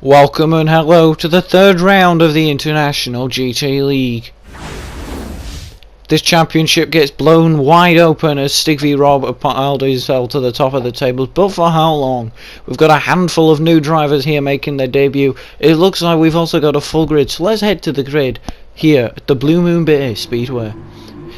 Welcome and hello to the third round of the International GT League. This championship gets blown wide open as Stig v Rob propelled himself to the top of the tables, but for how long? We've got a handful of new drivers here making their debut. It looks like we've also got a full grid, so let's head to the grid here at the Blue Moon Bay Speedway.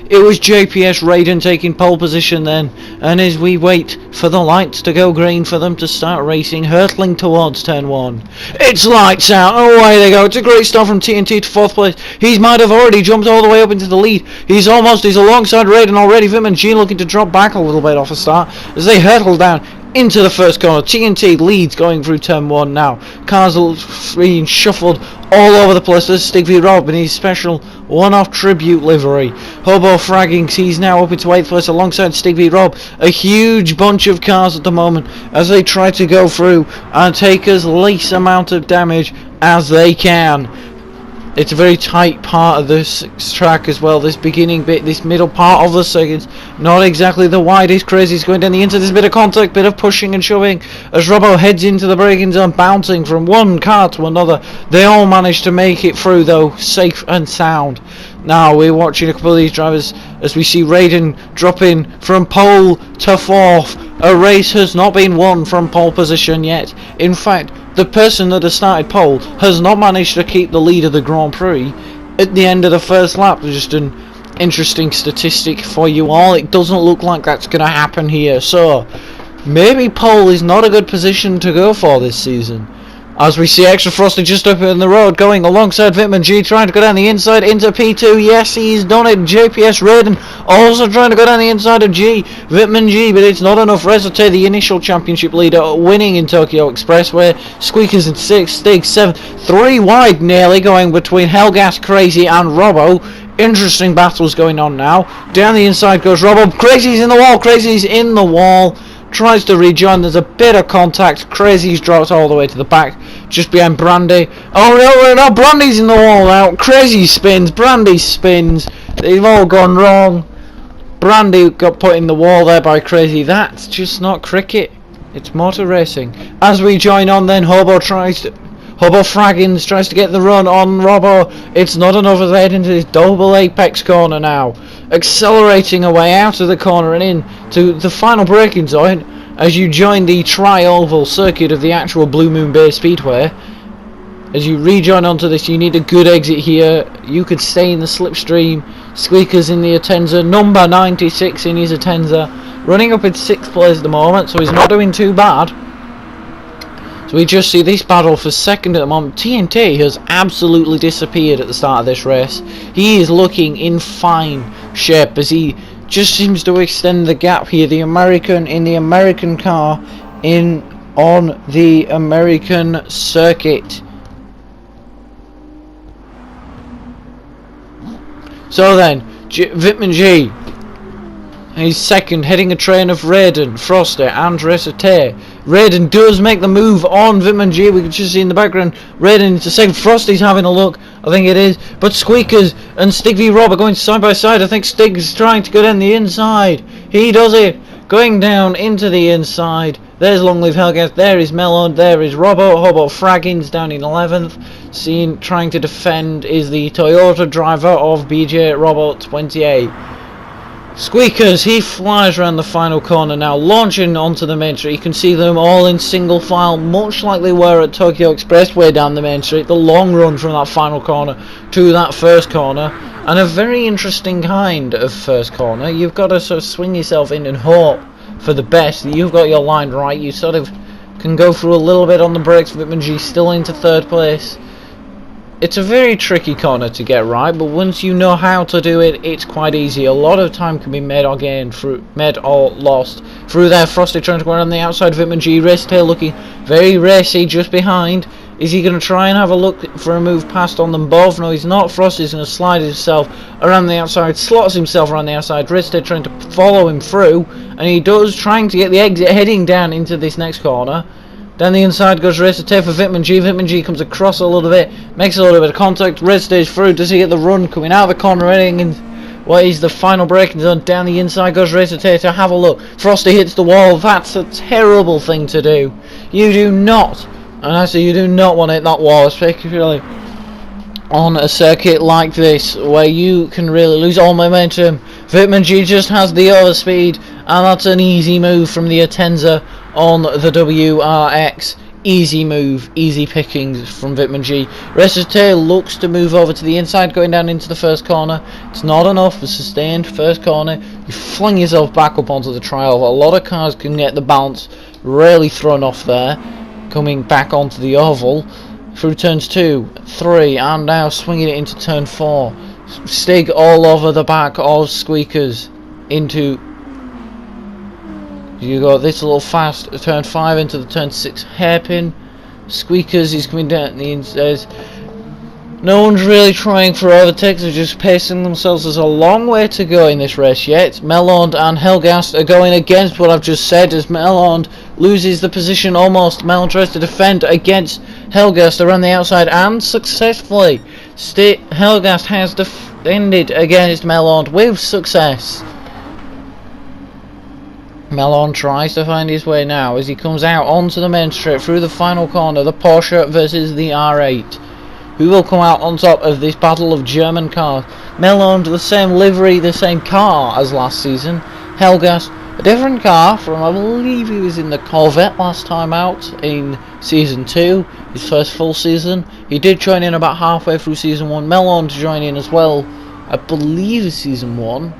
It was JPS Raiden taking pole position then, and as we wait for the lights to go green for them to start racing, hurtling towards turn 1. It's lights out, and away they go. It's a great start from TNT to 4th place. He might have already jumped all the way up into the lead. He's alongside Raiden already. Vim and G looking to drop back a little bit off the start as they hurtle down into the first corner. TNT leads going through turn 1 now. Cars are being shuffled all over the place. There's Stig v Rob in his special one-off tribute livery. Hobo fragging, he's now up into 8th place alongside Stig v Rob. A huge bunch of cars at the moment as they try to go through and take as least amount of damage as they can. It's a very tight part of this track as well. This beginning bit, this middle part of the circuit, not exactly the widest. Crazy's going down the inside. There's a bit of contact, bit of pushing and shoving as Robbo heads into the braking zone, bouncing from one car to another. They all manage to make it through though, safe and sound. Now we're watching a couple of these drivers as we see Raiden dropping from pole to 4th. A race has not been won from pole position yet. In fact, the person that has started pole has not managed to keep the lead of the Grand Prix at the end of the first lap. Just an interesting statistic for you all. It doesn't look like that's going to happen here. So maybe pole is not a good position to go for this season. As we see Extra Frosty just up in the road going alongside Vitman G, trying to go down the inside into P2. Yes, he's done it. JPS Raiden also trying to go down the inside of G. Vitman G, but it's not enough. Resate, the initial championship leader, winning in Tokyo Expressway. Squeakers in 6th, Stig 7th. 3 wide nearly going between Hellgas, Crazy and Robbo. Interesting battles going on now. Down the inside goes Robbo. Crazy's in the wall. Crazy's in the wall. Tries to rejoin. There's a bit of contact. Crazy's dropped all the way to the back, just behind Brandy. Oh no, Brandy's in the wall now. Crazy spins, Brandy spins. They've all gone wrong. Brandy got put in the wall there by Crazy. That's just not cricket. It's motor racing. As we join on, then Hobo Fraggins tries to get the run on Robbo. It's not enough as they head into this double apex corner now. Accelerating away out of the corner and in to the final braking zone as you join the tri-oval circuit of the actual Blue Moon Bay Speedway. As you rejoin onto this, you need a good exit here. You could stay in the slipstream. Squeakers in the Atenza, number 96 in his Atenza, running up in 6th place at the moment, so he's not doing too bad. So we just see this battle for 2nd at the moment. TNT has absolutely disappeared at the start of this race. He is looking in fine shape as he just seems to extend the gap here. The American in the American car on the American circuit. So then, Vitman G, he's 2nd, heading a train of Raiden, Frosty and Resate. Raiden does make the move on Vitman G. We can just see in the background Raiden into 2nd. Frosty's having a look, I think it is. But Squeakers and Stig v Rob are going side by side. I think Stig's trying to go down the inside. He does it. Going down into the inside. There's Longleaf Hellgas. There is Melon. There is Robbo. Hobo Fraggins down in 11th. Trying to defend is the Toyota driver of BJ Robbo 28. Squeakers, he flies around the final corner now, launching onto the main street. You can see them all in single file, much like they were at Tokyo Expressway down the main street. The long run from that final corner to that first corner, and a very interesting kind of first corner. You've got to sort of swing yourself in and hope for the best that you've got your line right. You sort of can go through a little bit on the brakes. Vitman G still into 3rd place. It's a very tricky corner to get right, but once you know how to do it, it's quite easy. A lot of time can be made or gained, made or lost through there. Frosty trying to go around the outside. Vitman G, Racetail looking very racy just behind. Is he going to try and have a look for a move past on them both? No, he's not. Frosty's going to slide himself around the outside, slots himself around the outside. Racetail trying to follow him through, and he does, trying to get the exit, heading down into this next corner. Down the inside goes Resate for Vitman G. Vitman G comes across a little bit, makes a little bit of contact. Resate through. Does he get the run coming out of the corner? Heading in what is the final braking zone. Down the inside goes Resate to have a look. Frosty hits the wall. That's a terrible thing to do. You do not And I say you do not want to hit that wall, especially on a circuit like this where you can really lose all momentum. Vitamin G just has the overspeed, and that's an easy move from the Atenza on the WRX. Easy move, easy pickings from Vitamin G. Resete looks to move over to the inside, going down into the first corner. It's not enough for sustained first corner. You fling yourself back up onto the trial. A lot of cars can get the bounce really thrown off there. Coming back onto the oval through turns 2, 3, and now swinging it into turn 4. Stig all over the back of Squeakers into... You got this little fast turn 5 into the turn 6 hairpin. Squeakers is coming down the inside. No one's really trying for overtakes, they're just pacing themselves. There's a long way to go in this race yet. Melond and Helgast are going against what I've just said as Melond loses the position almost. Melond tries to defend against Helgast around the outside and successfully. Helgast has defended against Melond with success. Melon tries to find his way now as he comes out onto the main straight through the final corner. The Porsche versus the R8. Who will come out on top of this battle of German cars? Melon, the same livery, the same car as last season. Helgas, a different car from, I believe he was in the Corvette last time out in Season 2, his first full season. He did join in about halfway through Season 1. Melon to join in as well, I believe Season 1.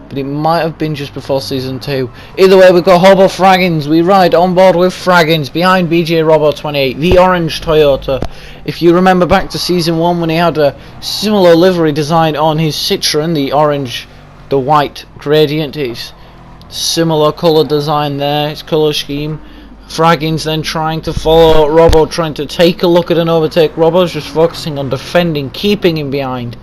But it might have been just before Season 2. Either way, we've got Hobo Fraggins. We ride on board with Fraggins behind BJ Robo 28, the orange Toyota. If you remember back to Season 1 when he had a similar livery design on his Citroen, the orange, the white gradient, it's similar colour design there, its colour scheme. Fraggins then trying to follow Robo, trying to take a look at an overtake. Robo's just focusing on defending, keeping him behind,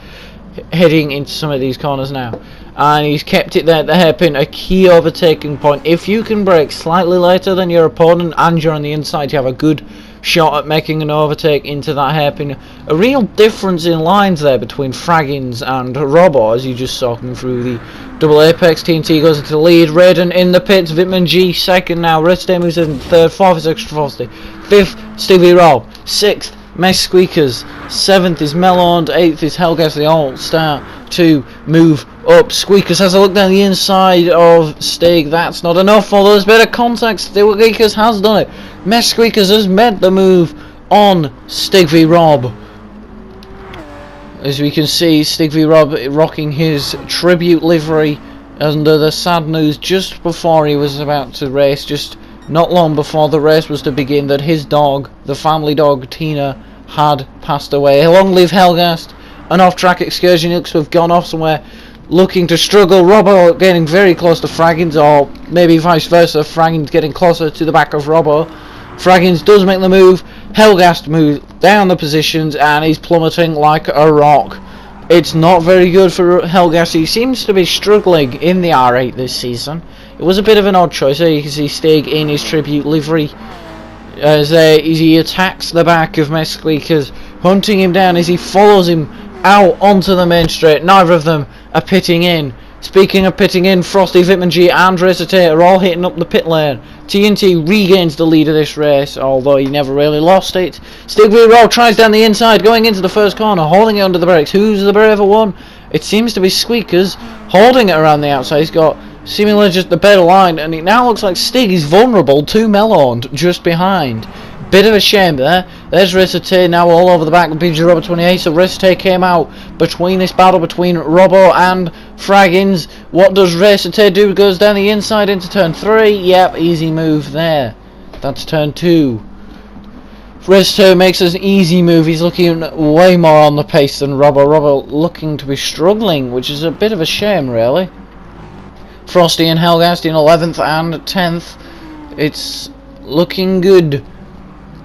heading into some of these corners now. And he's kept it there at the hairpin, a key overtaking point. If you can brake slightly later than your opponent and you're on the inside, you have a good shot at making an overtake into that hairpin. A real difference in lines there between Fraggins and Robo, as you just saw him through the double apex. TNT goes into the lead. Raiden in the pits. Vitamin G second now. Redstone moves in third. Fourth is Extra Frosty. Fifth, Stevie Rob. Sixth, Mesh Squeakers. 7th is Melond. 8th is Helgas. They all start to move up. Squeakers has a look down the inside of Stig. That's not enough, although there's better contact. Squeakers has done it. Mesh Squeakers has made the move on Stig v Rob. As we can see, Stig v Rob rocking his tribute livery under the sad news just before he was about to race, just not long before the race was to begin, that his dog, the family dog Tina, had passed away. Long live Helgast. An off-track excursion. He looks to have gone off somewhere, looking to struggle. Robbo getting very close to Fraggins, or maybe vice versa. Fraggins getting closer to the back of Robbo. Fraggins does make the move. Helgast moves down the positions and he's plummeting like a rock. It's not very good for Helgast. He seems to be struggling in the R8 this season. It was a bit of an odd choice. There you can see Stig in his tribute livery as he attacks the back of Mesh Squeakers, hunting him down as he follows him out onto the main straight. Neither of them are pitting in. Speaking of pitting in, Frosty, Vitamin G and Resete are all hitting up the pit lane. TNT regains the lead of this race, although he never really lost it. Stig v Roll tries down the inside, going into the first corner, holding it under the brakes. Who's the braver one? It seems to be Squeakers, holding it around the outside. He's got seemingly just the better line, and it now looks like Stig is vulnerable to Melond just behind. Bit of a shame there. There's Resete now all over the back of BG Robbo 28. So Resete came out between this battle between Robbo and Fraggins. What does Resete do? Goes down the inside into turn 3. Yep, easy move there. That's turn 2. Resete makes an easy move. He's looking way more on the pace than Robbo. Robbo looking to be struggling, which is a bit of a shame, really. Frosty and Helgast in 11th and 10th. It's looking good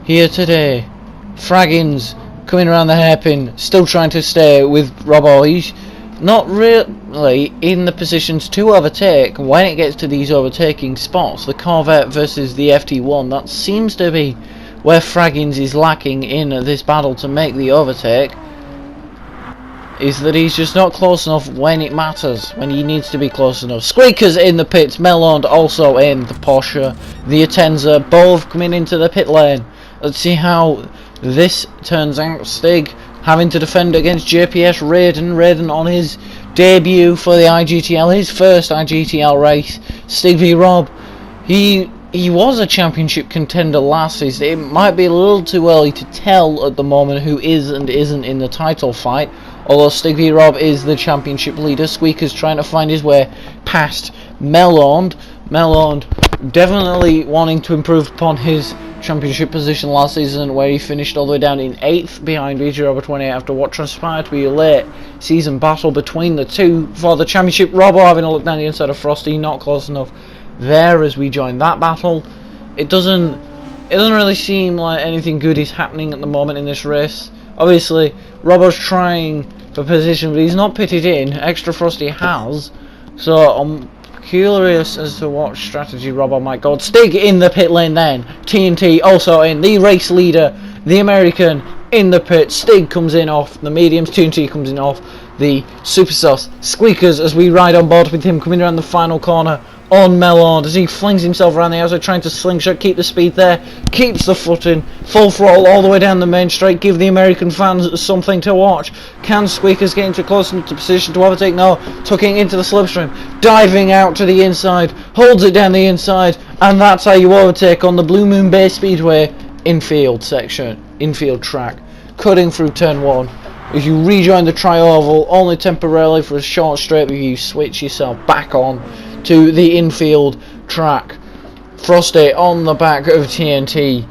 here today. Fraggins coming around the hairpin, still trying to stay with Robbo. He's not really in the positions to overtake when it gets to these overtaking spots. The Corvette versus the FT1, that seems to be where Fraggins is lacking in this battle to make the overtake. Is that he's just not close enough when it matters, when he needs to be close enough. Squeakers in the pits, Melond also in the Porsche, the Atenza, both coming into the pit lane. Let's see how this turns out. Stig having to defend against JPS Raiden. Raiden on his debut for the IGTL, his first IGTL race. Stig v Rob. He was a championship contender last season. It might be a little too early to tell at the moment who is and isn't in the title fight. Although Stig v Rob is the championship leader. Squeaker's trying to find his way past Melond. Melond definitely wanting to improve upon his championship position last season, where he finished all the way down in 8th behind VG Robber 28 after what transpired to be a late season battle between the two for the championship. Robbo having a look down the inside of Frosty, not close enough there as we join that battle. It doesn't really seem like anything good is happening at the moment in this race. Obviously Robbo's trying for position, but he's not pitted in. Extra Frosty has, so I'm curious as to what strategy Robbo might go. Stig in the pit lane then. TNT also in. The race leader, the American, in the pit. Stig comes in off the mediums. TNT comes in off the super sauce. Squeakers as we ride on board with him coming around the final corner on Melond as he flings himself around the outside trying to slingshot, keep the speed there, keeps the footing, full throttle all the way down the main straight, give the American fans something to watch. Can Squeakers get into close enough to position to overtake? No, tucking into the slipstream, diving out to the inside, holds it down the inside, and that's how you overtake on the Blue Moon Bay Speedway infield section, infield track, cutting through turn 1. As you rejoin the tri-oval, only temporarily for a short straight, but you switch yourself back on to the infield track. Frosty on the back of TNT.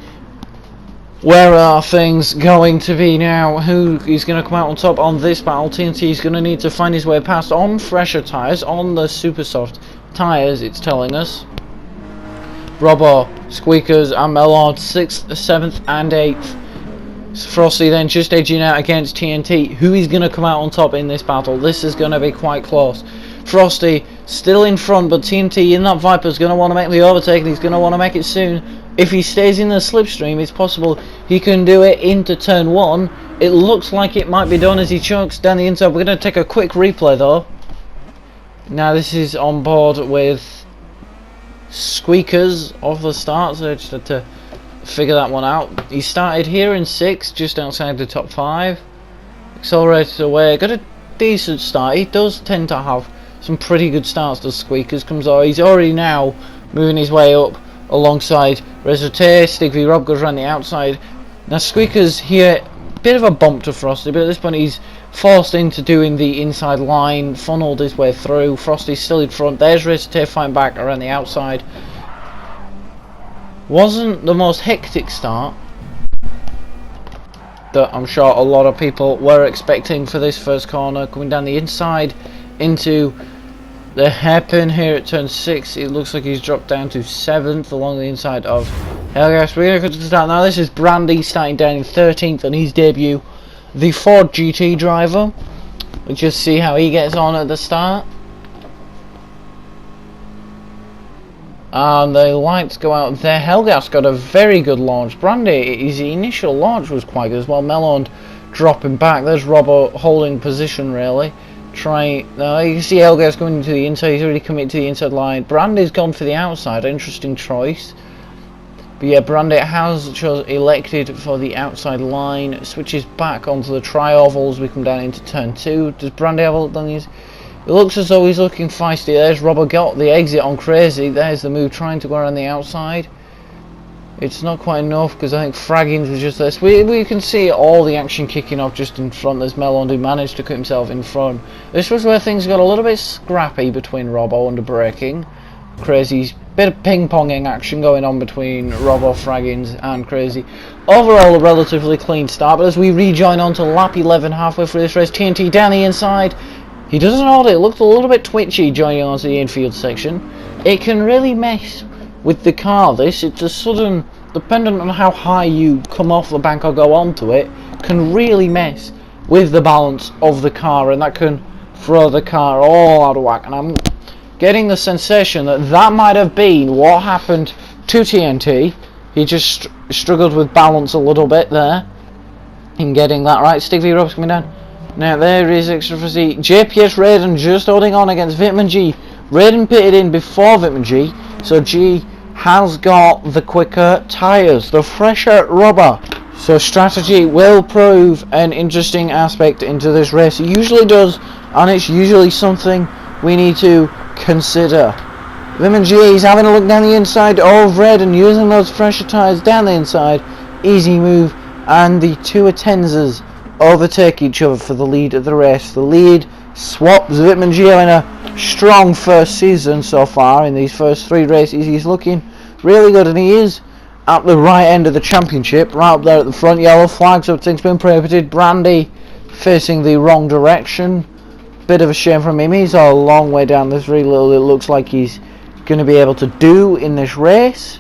Where are things going to be now? Who is going to come out on top on this battle? TNT is going to need to find his way past on fresher tyres, on the super soft tyres, it's telling us. Robbo, Squeakers and Melord 6th, 7th and 8th. Frosty then just edging out against TNT. Who is going to come out on top in this battle? This is going to be quite close. Frosty still in front, but TNT in that Viper is going to want to make the overtake, and he's going to want to make it soon. If he stays in the slipstream, it's possible he can do it into turn 1. It looks like it might be done as he chokes down the inside. We're going to take a quick replay though. Now this is on board with Squeakers off the start, so I just had to figure that one out. He started here in 6th, just outside the top 5. Accelerated away, got a decent start. He does tend to have some pretty good starts to Squeakers. Comes over, he's already now moving his way up alongside Resote. Stig v Rob goes around the outside. Now Squeakers here, bit of a bump to Frosty, but at this point he's forced into doing the inside line, funneled his way through. Frosty's still in front. There's Resote fighting back around the outside. Wasn't the most hectic start that I'm sure a lot of people were expecting for this first corner. Coming down the inside into the hairpin here at turn 6. It looks like he's dropped down to 7th along the inside of Hellgas. We're going to go to the start now. This is Brandy starting down in 13th on his debut, the Ford GT driver. We'll just see how he gets on at the start. And the lights go out there. Hellgas got a very good launch. Brandy, his initial launch was quite good as well. Melond dropping back. There's Robbo holding position really. Now you can see Hellgas going into the inside. He's already committed to the inside line. Brandy's gone for the outside. Interesting choice. But yeah, Brandy has elected for the outside line. Switches back onto the tri-ovals. We come down into turn 2. Does Brandy have a look on these? It looks as though he's looking feisty. There's Robbo got the exit on Crazy. There's the move trying to go around the outside. It's not quite enough because I think Fraggins was just this. We can see all the action kicking off just in front. There's Melon who managed to cut himself in front. This was where things got a little bit scrappy between Robbo under braking. Crazy's bit of ping-ponging action going on between Robbo, Fraggins and Crazy. Overall a relatively clean start, but as we rejoin onto lap 11 halfway through this race, TNT down the inside. He doesn't hold it. It looked a little bit twitchy joining onto the infield section. It can really mess with the car. It's a sudden, dependent on how high you come off the bank or go onto it, can really mess with the balance of the car, and that can throw the car all out of whack. And I'm getting the sensation that that might have been what happened to TNT. He just struggled with balance a little bit there in getting that right. Stig v Rob's coming down. Now there is extra for Z. JPS Raiden just holding on against Vitman G. Raiden pitted in before Vitman G, so G has got the quicker tyres, the fresher rubber. So strategy will prove an interesting aspect into this race. It usually does, and it's usually something we need to consider. G is having a look down the inside of Red and using those fresher tyres down the inside. Easy move, and the two Atenzas overtake each other for the lead of the race. The lead swaps. G having a strong first season so far in these first 3 races. He's looking really good, and he is at the right end of the championship, right up there at the front. Yellow flags, everything's been prohibited. Brandy facing the wrong direction. Bit of a shame from him. He's a long way down. There's very little it looks like he's going to be able to do in this race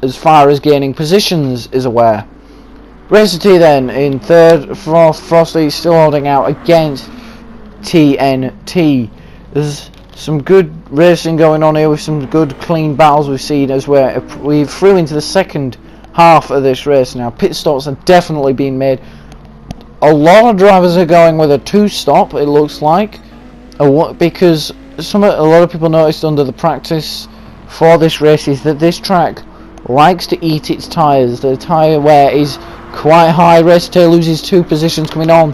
as far as gaining positions is aware. Racer T then in 3rd, 4th. Frosty still holding out against TNT. There's some good racing going on here with some good clean battles we've seen as we've through into the second half of this race now. Pit stops are definitely being made. A lot of drivers are going with a 2-stop, it looks like, because a lot of people noticed under the practice for this race is that this track likes to eat its tyres. The tyre wear is quite high. Racer T loses 2 positions coming on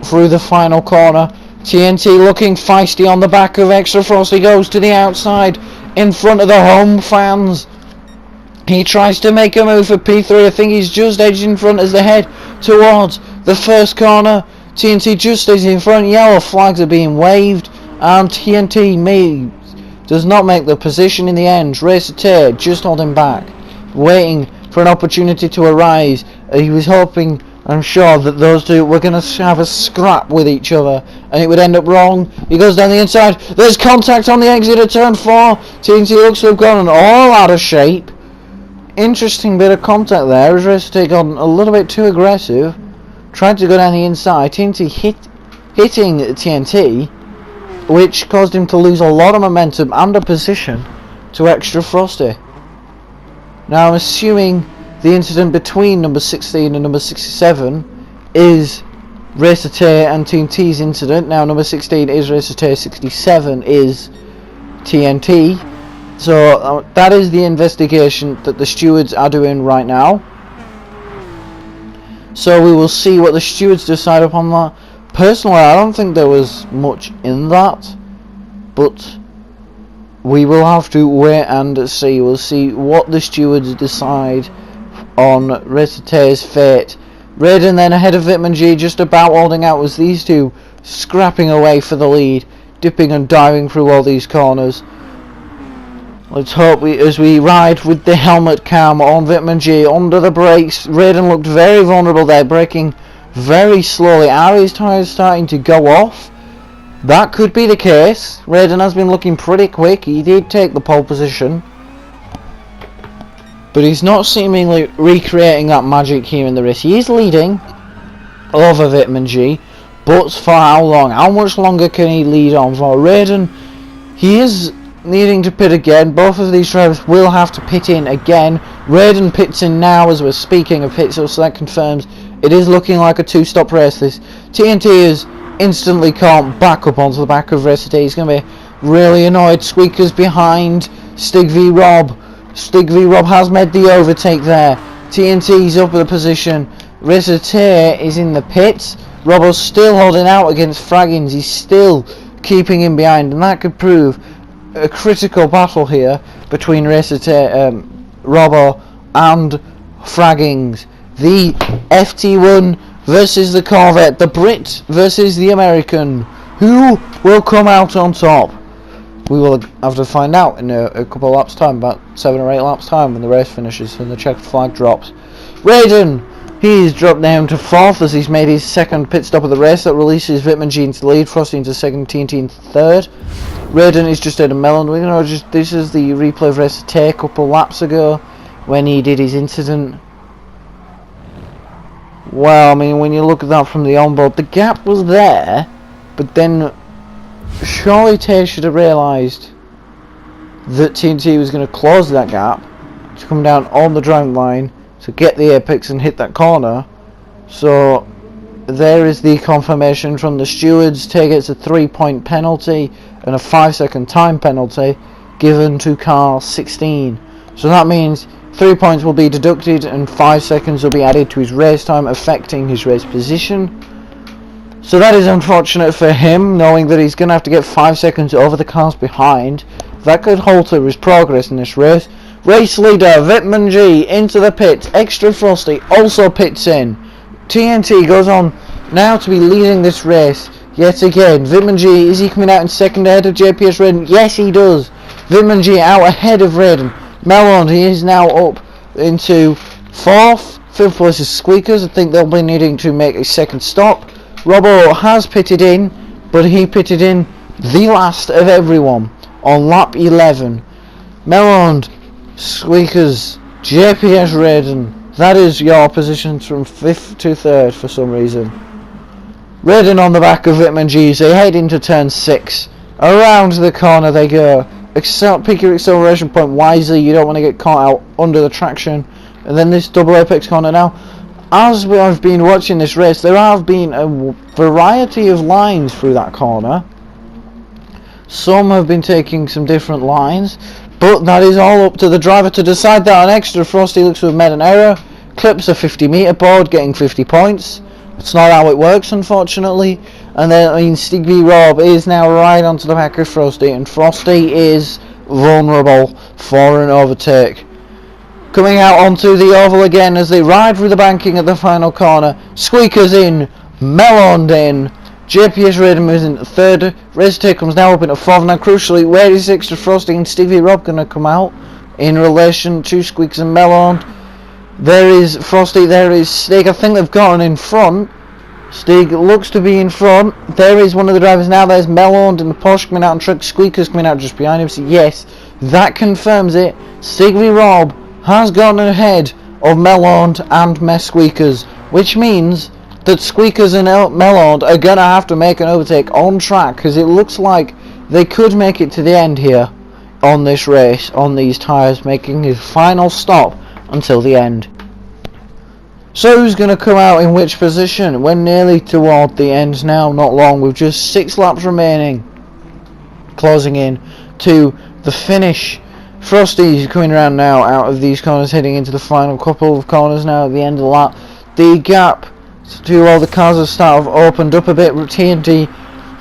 through the final corner. TNT looking feisty on the back of Extra Frosty, goes to the outside in front of the home fans. He tries to make a move for P3. I think he's just edged in front as they head towards the first corner. TNT just stays in front. Yellow flags are being waved, and TNT does not make the position in the end. Racer T just holding back, waiting for an opportunity to arise. He was hoping, I'm sure, that those two were going to have a scrap with each other, and it would end up wrong. He goes down the inside. There's contact on the exit of turn 4. TNT looks to have gone all out of shape. Interesting bit of contact there as Racer T got a little bit too aggressive. Tried to go down the inside. TNT hitting TNT, which caused him to lose a lot of momentum and a position to Extra Frosty. Now I'm assuming the incident between number 16 and number 67 is Racer T and TNT's incident. Now number 16 is Racer T, 67 is TNT. So that is the investigation that the stewards are doing right now. So we will see what the stewards decide upon that. Personally, I don't think there was much in that, but we will have to wait and see. We'll see what the stewards decide on Racer T's fate. Raiden then ahead of Vitman G, just about holding out as these two scrapping away for the lead, dipping and diving through all these corners. Let's hope as we ride with the helmet cam on Vitman G under the brakes. Raiden looked very vulnerable there, braking very slowly. Are his tyres starting to go off? That could be the case. Raiden has been looking pretty quick. He did take the pole position, but he's not seemingly recreating that magic here in the race. He is leading over Vitman G, but for how long? How much longer can he lead on for? Raiden, he is needing to pit again. Both of these drivers will have to pit in again. Raiden pits in now as we're speaking of pits, so that confirms it is looking like a 2-stop race. This TNT is instantly can't back up onto the back of Racer T. He's going to be really annoyed. Squeakers behind Stig v Rob. Stig v Rob has made the overtake there. TNT's up at the position. Racer T is in the pits. Robbo's still holding out against Fraggins. He's still keeping him behind, and that could prove a critical battle here between Racer T, Robbo and Fraggins. The FT1 versus the Corvette, the Brit versus the American. Who will come out on top? We will have to find out in a couple of laps time, about 7 or 8 laps time when the race finishes and the checkered flag drops. Raiden, he's dropped down to 4th as he's made his second pit stop of the race. That releases Vitman G into the lead, Frosty into 2nd, TNT in 3rd. Raiden is just out of melon. This is the replay of Racer T a couple laps ago when he did his incident. Well, I mean, when you look at that from the onboard, the gap was there, but then surely T should have realised that TNT was going to close that gap to come down on the driving line to get the apex and hit that corner. So there is the confirmation from the stewards. Tay gets a 3-point penalty and a 5-second time penalty given to car 16. So that means 3 points will be deducted and 5 seconds will be added to his race time, affecting his race position. So that is unfortunate for him, knowing that he's going to have to get 5 seconds over the cars behind. That could alter his progress in this race. Race leader Vitman G into the pits. Extra Frosty also pits in. TNT goes on now to be leading this race yet again. Vitman G, is he coming out in second ahead of JPS Redden? Yes, he does. Vitman G out ahead of Redden. Melon, he is now up into 4th. 5th place is Squeakers. I think they'll be needing to make a second stop. Robbo has pitted in, but he pitted in the last of everyone on lap 11. Melon, Squeakers, JPS Redden. That is your positions from 5th to 3rd for some reason. Redden on the back of Vitman G. They head into turn 6. Around the corner they go. Pick your acceleration point wisely. You don't want to get caught out under the traction. And then this double apex corner now. As I've been watching this race, there have been a variety of lines through that corner. Some have been taking some different lines, but that is all up to the driver to decide that. An Extra Frosty looks to have made an error, clips a 50-meter board, getting 50 points. It's not how it works, unfortunately. And then, I mean, Stevie Rob is now right onto the back of Frosty, and Frosty is vulnerable for an overtake. Coming out onto the oval again as they ride through the banking at the final corner. Squeakers in, Melon in, JPS Redden is in 3rd. Restate comes now up into 4th. Now crucially, where is Extra Frosty and Stevie Rob going to come out in relation to Squeaks and Melon? There is Frosty, there is Stig. I think they've gotten in front. Stig looks to be in front. There is one of the drivers now. There's Melon and the Porsche coming out on track. Squeakers coming out just behind him. So yes, that confirms it. Stevie Rob has gotten ahead of Melon and Mess Squeakers, which means that Squeakers and Melon are going to have to make an overtake on track, because it looks like they could make it to the end here on this race, on these tyres, making his final stop until the end. So who's going to come out in which position? We're nearly toward the end now, not long, with just 6 laps remaining, closing in to the finish. Frosty's coming around now out of these corners, heading into the final couple of corners now at the end of the lap. The gap to all the cars have started opened up a bit. TNT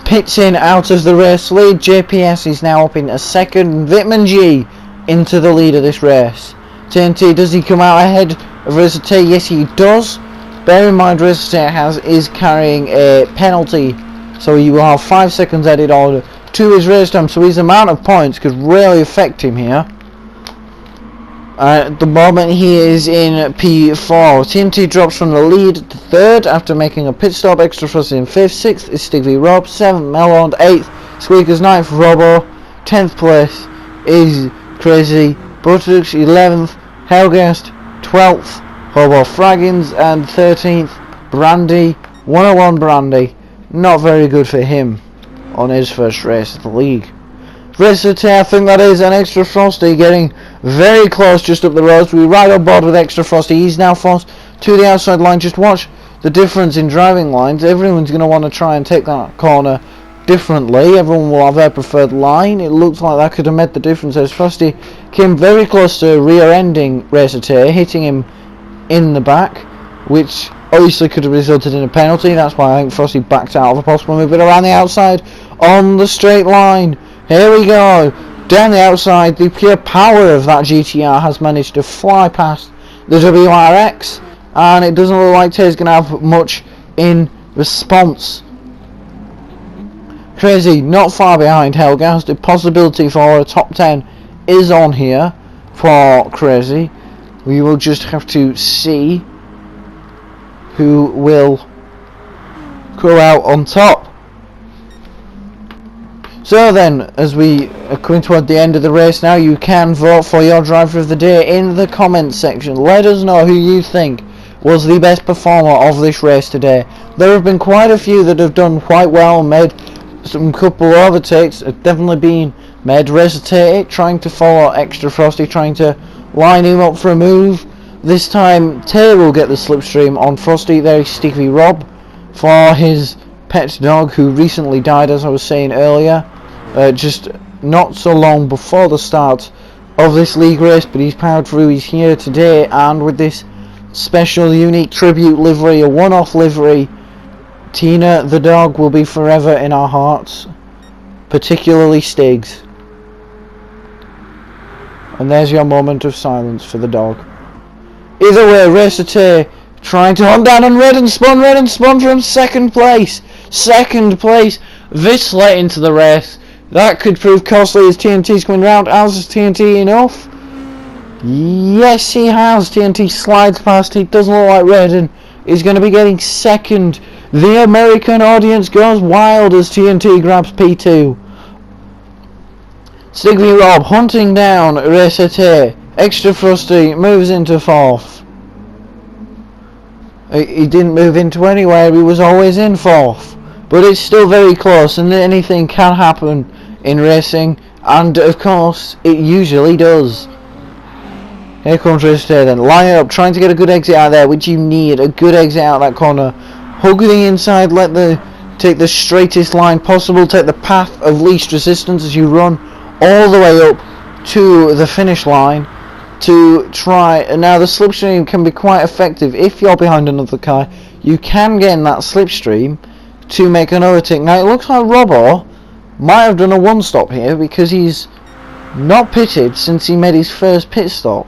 pits in out of the race lead. JPS is now up in a 2nd. Vitman G into the lead of this race. TNT, does he come out ahead of Resate? Yes, he does. Bear in mind, Resate is carrying a penalty, so he will have 5 seconds added on to his race time, so his amount of points could really affect him here. At the moment he is in P4. TNT drops from the lead to 3rd after making a pit stop. Extra Frosty in 5th. 6th is Stevie Rob. 7th Melon. 8th Squeakers. 9th Robbo. 10th place is Crazy Buttocks. 11th Helgast. 12th Hobo Fraggins, and 13th Brandy. 101 Brandy. Not very good for him on his first race of the league. Race of the I think that is an Extra Frosty getting very close just up the road. We ride on board with Extra Frosty. He's now forced to the outside line. Just watch the difference in driving lines. Everyone's going to want to try and take that corner differently. Everyone will have their preferred line. It looks like that could have made the difference as Frosty came very close to rear-ending Racer, hitting him in the back, which obviously could have resulted in a penalty. That's why I think Frosty backed out of a possible move. But around the outside on the straight line. Here we go. Down the outside, the pure power of that GTR has managed to fly past the WRX, and it doesn't look like Tay's going to have much in response. Crazy, not far behind Helgast. The possibility for a top 10 is on here for Crazy. We will just have to see who will go out on top. So then, as we are coming toward the end of the race now, you can vote for your driver of the day in the comments section. Let us know who you think was the best performer of this race today. There have been quite a few that have done quite well and made some couple overtakes. Have definitely been made. Resate trying to follow Extra Frosty, trying to line him up for a move. This time Tay will get the slipstream on Frosty. There is Stevie Rob for his pet dog, who recently died, as I was saying earlier, just not so long before the start of this league race, but he's powered through. He's here today, and with this special unique tribute livery, a one-off livery, Tina the dog will be forever in our hearts, particularly Stig's. And there's your moment of silence for the dog. Either way, Racer Tay trying to hunt down on Red and Spun from second place. Second place this late into the race. That could prove costly as TNT's coming round. Has TNT enough? Yes, he has. TNT slides past. He doesn't look like Redden is going to be getting second. The American audience goes wild as TNT grabs P2. Stig v Rob hunting down Racer Tay. Extra Frosty moves into fourth. He didn't move into anywhere. He was always in fourth. But it's still very close, and anything can happen in racing, and of course it usually does. Here comes Racer Tay then, line up, trying to get a good exit out there, which you need, a good exit out that corner. Hug the inside, take the straightest line possible, take the path of least resistance as you run all the way up to the finish line to try. And now the slipstream can be quite effective if you're behind another car. You can get in that slipstream to make an overtake. Now it looks like Robbo might have done a one stop here because he's not pitted since he made his first pit stop.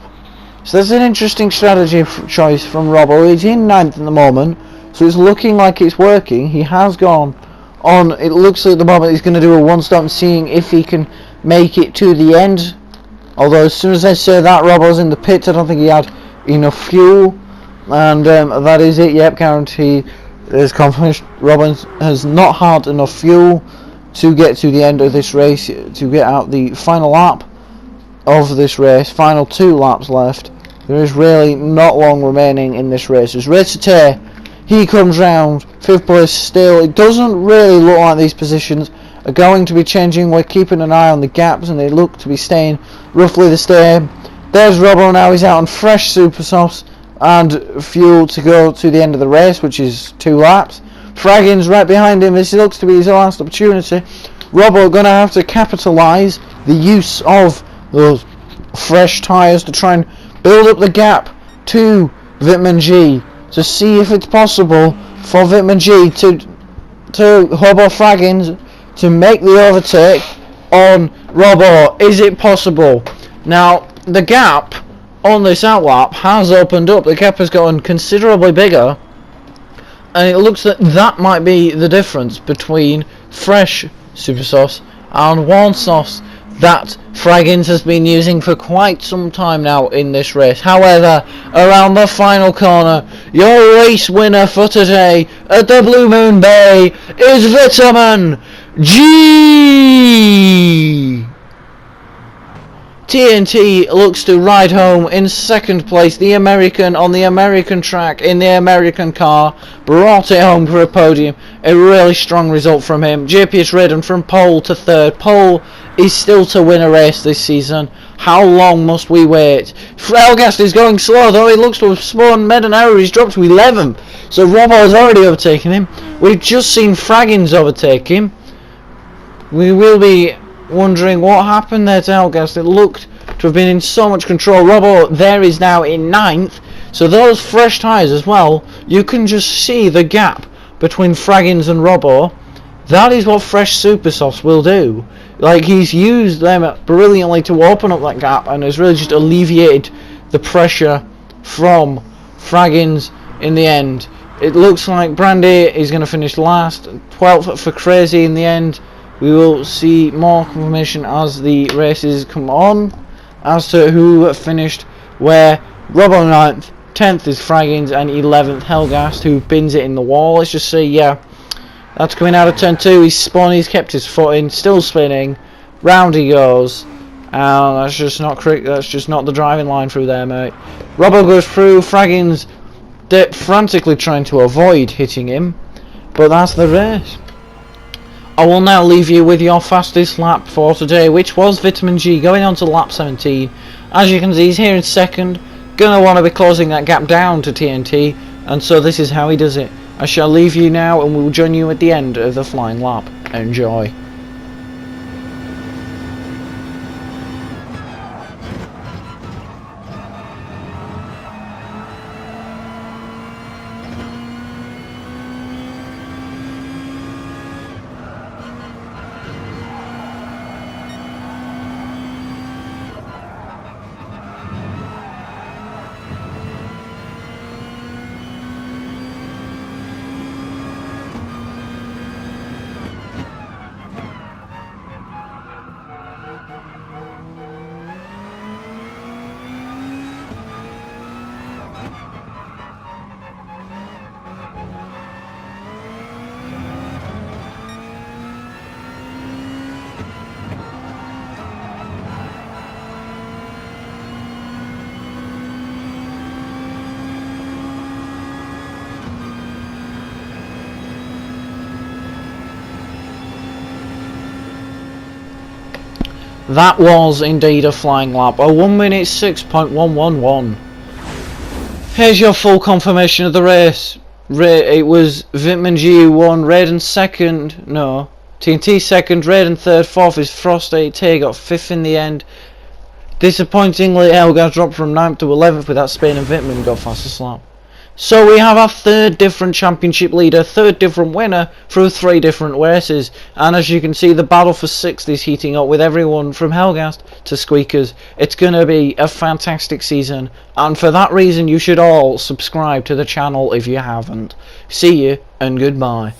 So that's an interesting strategy choice from Robbo. He's in 9th at the moment, so it's looking like it's working. He has gone on, it looks like at the moment he's going to do a one stop and seeing if he can make it to the end. Although as soon as I say that, Robbo's in the pits. I don't think he had enough fuel, and that is it. Yep, guaranteed. There's confirmation. Robin has not had enough fuel to get to the end of this race, to get out the final lap of this race. Final 2 laps left. There is really not long remaining in this race. As Racer Tay, he comes round 5th place still. It doesn't really look like these positions are going to be changing. We're keeping an eye on the gaps, and they look to be staying roughly the same. There's Robbo now. He's out on fresh super softs and fuel to go to the end of the race, which is 2 laps. Fraggins right behind him. This looks to be his last opportunity. Robbo going to have to capitalise the use of those fresh tyres to try and build up the gap to Vitman G, to see if it's possible for Vitman G to Hobo Fraggins to make the overtake on Robbo. Is it possible? Now the gap on this outlap has opened up. The gap has gotten considerably bigger, and it looks that that might be the difference between fresh super sauce and worn sauce that Fraggins has been using for quite some time now in this race. However, around the final corner, your race winner for today at the Blue Moon Bay is Vitamin G! TNT looks to ride home in 2nd place. The American on the American track in the American car brought it home for a podium. A really strong result from him. JPS Redden from pole to 3rd. Pole is still to win a race this season. How long must we wait? Frelgast is going slow, though. He looks to have spun, made an error. He's dropped to 11th. So Robbo has already overtaken him. We've just seen Fraggins overtake him. We will be wondering what happened there to Helgast. It looked to have been in so much control. Robbo there is now in 9th. So those fresh tyres as well, you can just see the gap between Fraggins and Robbo. That is what fresh super softs will do. Like, he's used them brilliantly to open up that gap, and has really just alleviated the pressure from Fraggins in the end. It looks like Brandy is going to finish last, 12th for Crazy in the end. We will see more confirmation as the races come on as to who finished where. Robbo 9th, 10th is Fraggins, and 11th Helgast, who bins it in the wall. Let's just see, yeah, that's coming out of turn 2. He's spun, he's kept his foot in, still spinning. Round he goes. That's just not correct. That's just not the driving line through there, mate. Robbo goes through. Fraggins frantically trying to avoid hitting him, but that's the race. I will now leave you with your fastest lap for today, which was Vitamin G, going on to lap 17. As you can see, he's here in 2nd. Gonna want to be closing that gap down to TNT, and so this is how he does it. I shall leave you now and we'll join you at the end of the flying lap. Enjoy. That was indeed a flying lap, a 1 minute 6.111. Here's your full confirmation of the race. It was Vitman GU1, Raiden second, no, TNT second, Raiden third, fourth is Frost 8T, got fifth in the end. Disappointingly, Elgar dropped from 9th to 11th with that Spain and Vitman got fastest lap. So we have our third different championship leader, third different winner through 3 different races. And as you can see, the battle for 6th is heating up with everyone from Helgast to Squeakers. It's going to be a fantastic season. And for that reason, you should all subscribe to the channel if you haven't. See you and goodbye.